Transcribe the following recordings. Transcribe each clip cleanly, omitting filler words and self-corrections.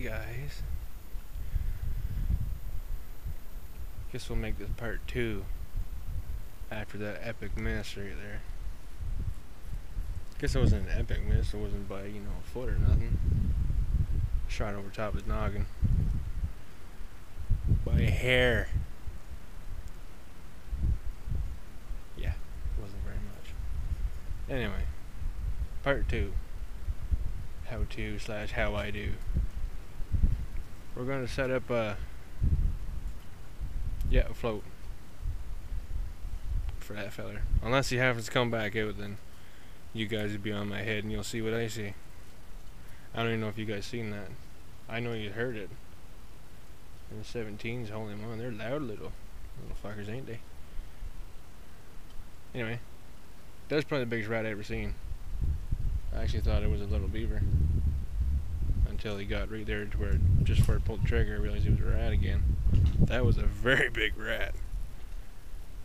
guys. Guess we'll make this part 2 after that epic miss right there. Guess it wasn't an epic miss, it wasn't by, a foot or nothing. Shot over top of his noggin. By a hair. Yeah, it wasn't very much. Anyway, part 2. How to / how I do. We're going to set up a float for that feller. Unless he happens to come back out, then you guys would be on my head and you'll see what I see. I don't even know if you guys seen that. I know you heard it. And the 17s, holy man, they're loud little fuckers, ain't they? Anyway, that's probably the biggest rat I ever seen. I actually thought it was a little beaver until he got right there to where, just before I pulled the trigger, I realized it was a rat again. That was a very big rat.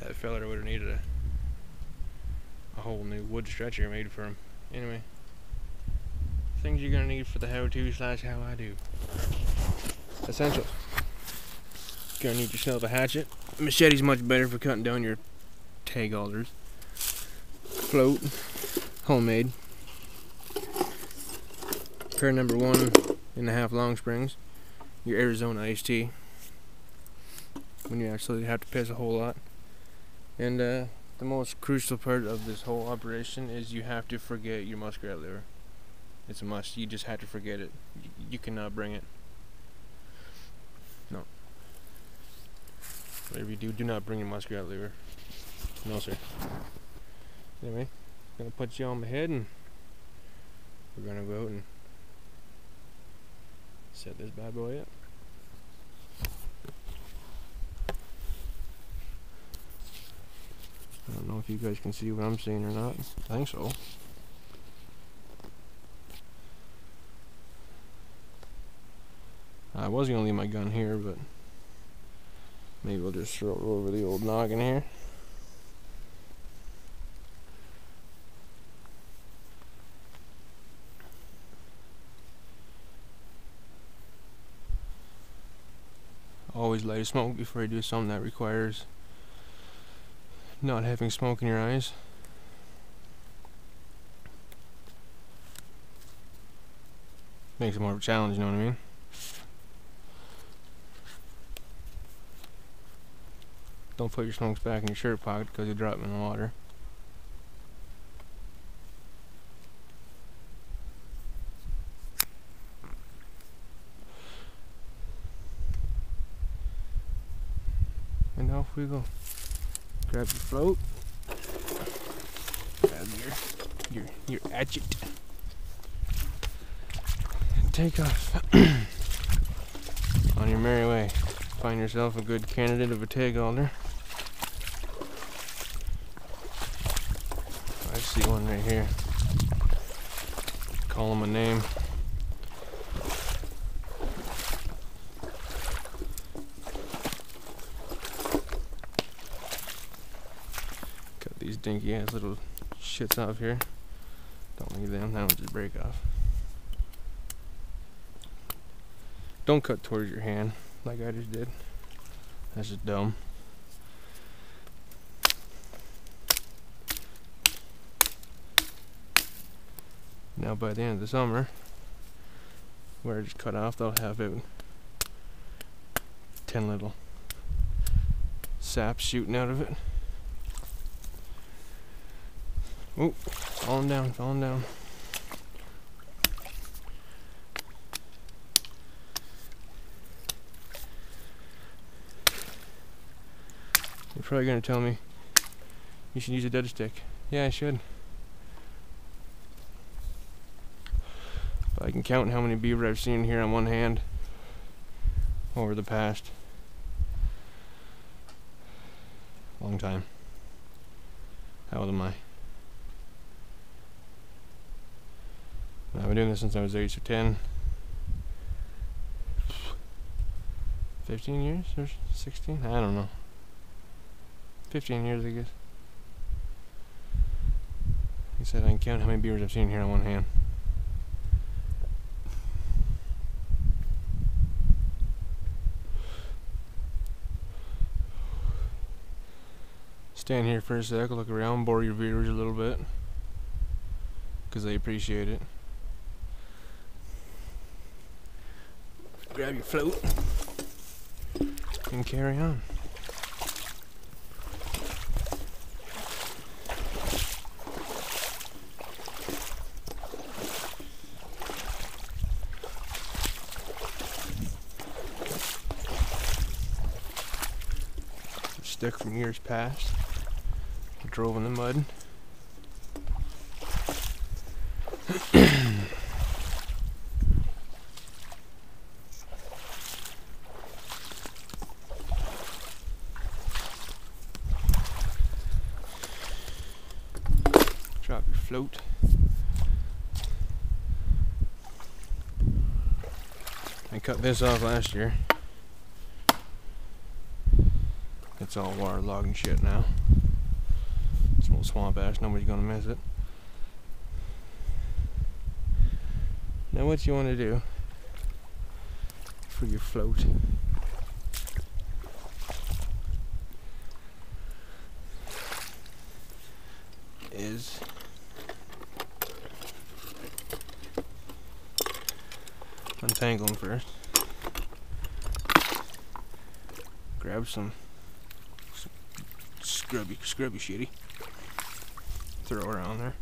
That fella would have needed a whole new wood stretcher made for him. Anyway, things you're gonna need for the how to / how I do. Essentials. Gonna need yourself a hatchet. Machete's much better for cutting down your tag alders. Float, homemade. Pair number 1.5 long springs. Your Arizona iced tea. When you actually have to piss a whole lot. And the most crucial part of this whole operation is you have to forget your muskrat lure. It's a must. You just have to forget it. You cannot bring it. No. Whatever you do, do not bring your muskrat lure. No, sir. Anyway, I'm gonna put you on my head and we're gonna go out and set this bad boy up. I don't know if you guys can see what I'm seeing or not. I think so. I was gonna leave my gun here, but maybe we'll just throw it over the old noggin here. Always light a smoke before you do something that requires not having smoke in your eyes. Makes it more of a challenge, you know what I mean? Don't put your smokes back in your shirt pocket because you drop them in the water. And off we go. Grab your float. Grab your hatchet. And take off. On your merry way. Find yourself a good candidate of a tag alder. I see one right here. Call him a name. Cut these dinky ass little shits off here. Don't leave them, that'll just break off. Don't cut towards your hand like I just did. That's just dumb. Now by the end of the summer, where I just cut off, they'll have about 10 little saps shooting out of it. Oh, falling down, falling down. You're probably gonna tell me you should use a dead stick. Yeah, I should. But I can count how many beaver I've seen here on one hand over the past long time. How old am I? I've been doing this since I was 8, so 10, 15 years or 16? I don't know. 15 years, I guess. He said I can count how many beavers I've seen here on one hand. Stand here for a sec, look around, bore your viewers a little bit, because they appreciate it. Grab your float and carry on. Stick from years past. I drove in the mud. Drop your float. I cut this off last year. It's all waterlogged and shit now. It's a little swamp ash, nobody's gonna miss it. Now what you want to do for your float is untangle them first. Grab some scrubby shitty. Throw it around there.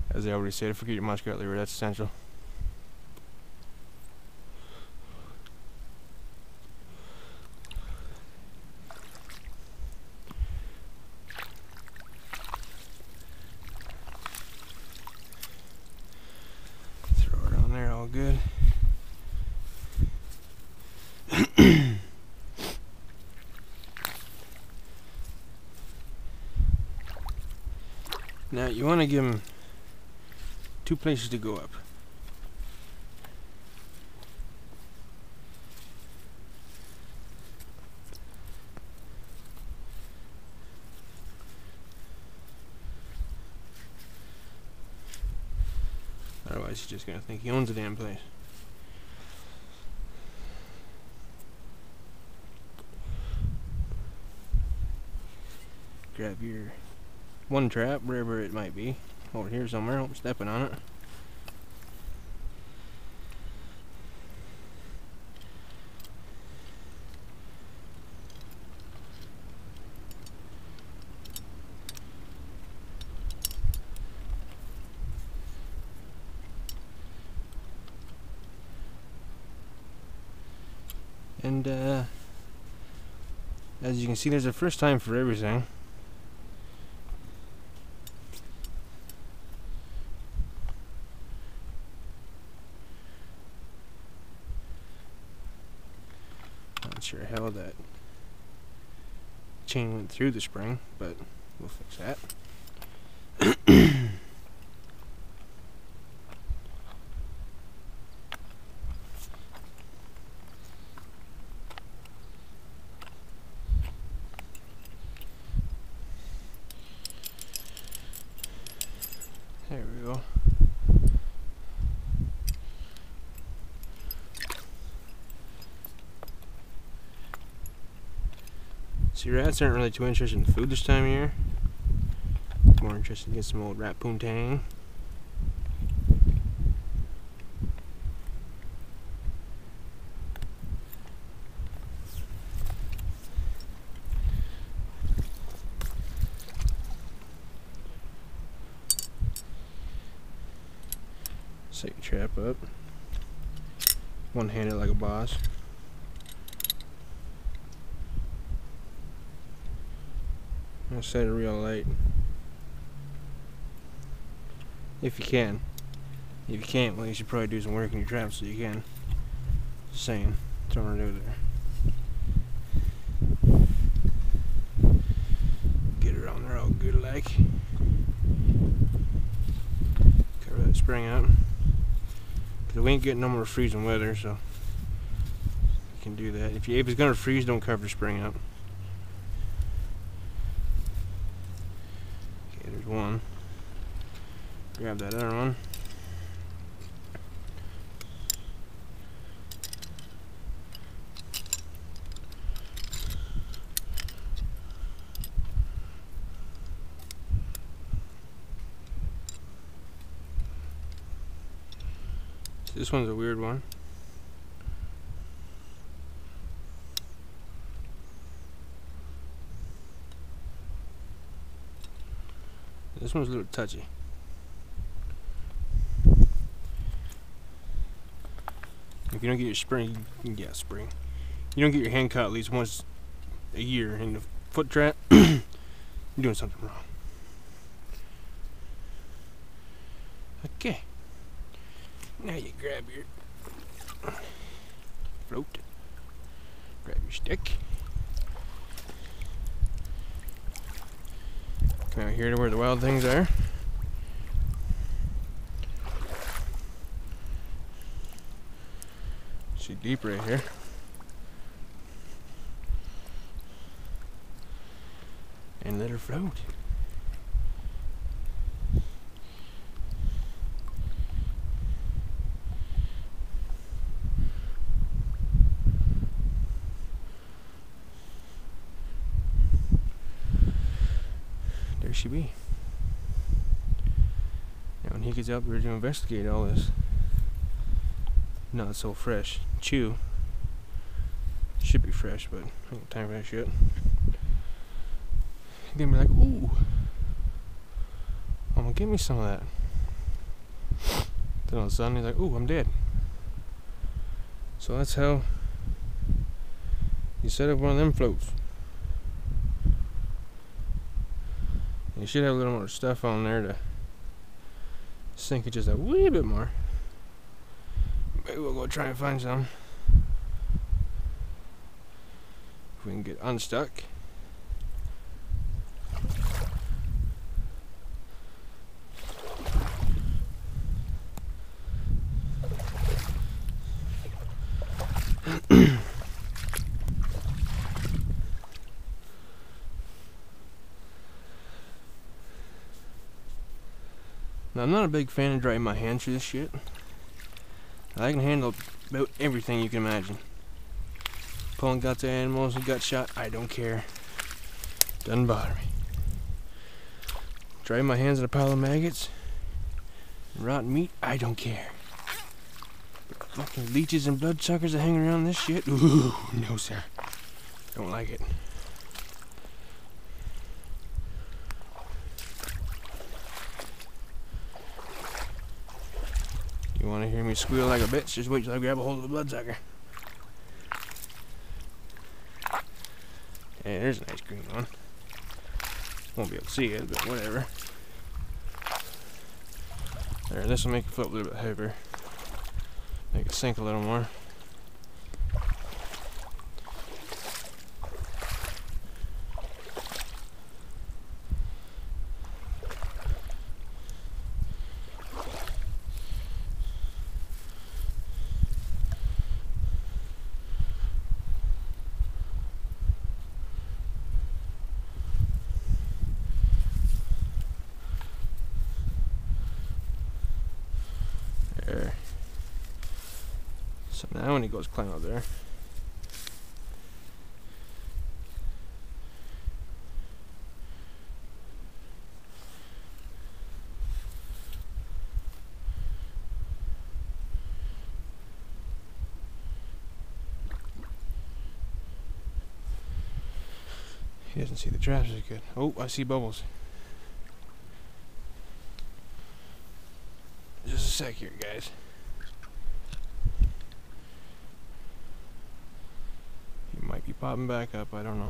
As I already said, forget your muskrat lever, that's essential. Throw it on there, all good. Now you want to give them two places to go up. Otherwise he's just gonna think he owns the damn place. Grab your one trap, wherever it might be. Over here somewhere, I'm stepping on it. And as you can see, there's a first time for everything. Not sure how that chain went through the spring, but we'll fix that. There we go. See, rats aren't really too interested in food this time of year. More interested in getting some old rat poontang. Set your trap up. One-handed like a boss. I'll set it real light. If you can. If you can't, well, you should probably do some work in your trap so you can. Just saying. Throwing it over there. Get it on there all good like. Cover that spring up. Because we ain't getting no more freezing weather, so you can do that. If it's gonna freeze, don't cover the spring up. Okay, there's one. Grab that other one. This one's a weird one. This one's a little touchy. If you don't get your spring, spring. You don't get your hand cut at least once a year in the foot trap, you're doing something wrong. Okay. Now you grab your float. Grab your stick. Come out here to where the wild things are. She's deep right here. And let her float. There she be. Now when he gets up here to investigate all this not so fresh chew, should be fresh, but I ain't got time for that shit. He's gonna be like, ooh, I'm gonna give me some of that. Then all of a sudden he's like, ooh, I'm dead. So that's how you set up one of them floats. You should have a little more stuff on there to sink it just a wee bit more. Maybe we'll go try and find some. If we can get unstuck. Now, I'm not a big fan of drying my hands through this shit. I can handle about everything you can imagine. Pulling guts of animals who got shot, I don't care. Doesn't bother me. Drying my hands in a pile of maggots and rotten meat, I don't care. But fucking leeches and bloodsuckers that hang around this shit, ooh, no sir. Don't like it. You want to hear me squeal like a bitch? Just wait till I grab a hold of the bloodsucker. Hey, there's a nice green one. Won't be able to see it, but whatever. There, this will make it float a little bit heavier. Make it sink a little more. There. So now when he goes climb up there, he doesn't see the traps as good. Oh, I see bubbles. Just a sec here, guys. He might be popping back up, I don't know.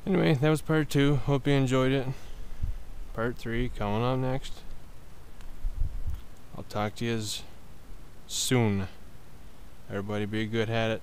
Anyway, that was part 2. Hope you enjoyed it. Part 3 coming up next. I'll talk to you soon. Everybody be good at it.